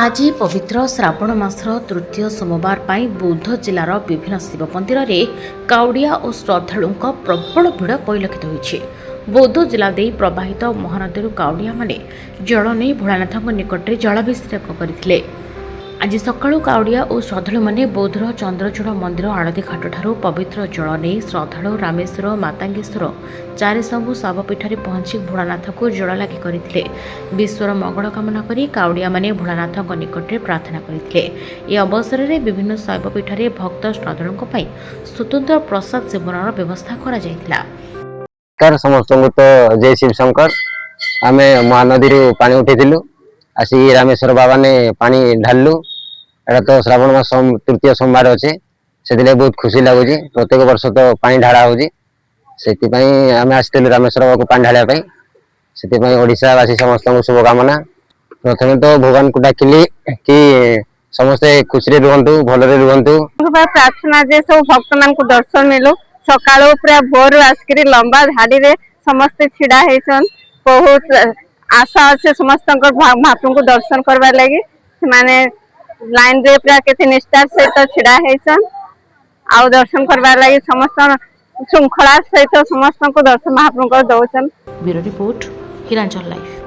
आज पवित्र श्रावण मासर तृतीय सोमवार पर बौद्ध जिलार विभिन्न शिव मंदिर में काउडिया और श्रद्धालु प्रबल भिड़ परिलक्षित होती। बौद्ध जिला दे प्रवाहित महानदी काउडिया माने जल नहीं भोलानाथ निकट में जलाभिषेक करते। आज सकाळु काउडिया और श्रद्धालु माने बौद्धर चंद्रचूड़ मंदिर आड़ती घाट ठारू पवित्र जल नहीं श्रद्धालु रामेश्वर मातांगेश्वर चारि सबु शवपीठे पहुंची भोलानाथ को जल लागी करते। विश्वर मंगल कामना करी काउडिया माने भोलानाथ निकट में प्रार्थना करते। ए अवसर में विभिन्न शैवपीठे भक्त श्रद्धालुओं स्वतंत्र प्रसाद सेवन व्यवस्था करा जायतिला। समस्त तो जय शिव शंकर आम महानदी पानी उठे आसी रामेश्वर बाबा ने पानी ढालु। एटा तो श्रावण मास तृतीय सोमवार अच्छे से बहुत खुशी लगुच। प्रत्येक वर्ष तो पानी ढाड़ा हो आम आसलु रामेश्वर बाबा को पानी ढाड़ा से ओडावासी समस्त शुभकामना। प्रथम तो भगवान को डाकिली कि समस्ते खुशी रुहतु भलरे रुहतु। प्रार्थना जे सब भक्त मान को दर्शन मिलू। सकाळो पूरा भोर आसकरी लंबा धाड़ी रे समस्ते छिड़ा हेसन। बहुत आशा अच्छे समस्त महाप्रभु को दर्शन करवा लगी माने लाइन रे पूरा केते निष्ठा सहित छिड़ा हेसन। आउ दर्शन करवा लगी समस्त श्रृंखला सहित समस्त को दर्शन महाप्रभु को दौसन। Bureau report Hiranchal live.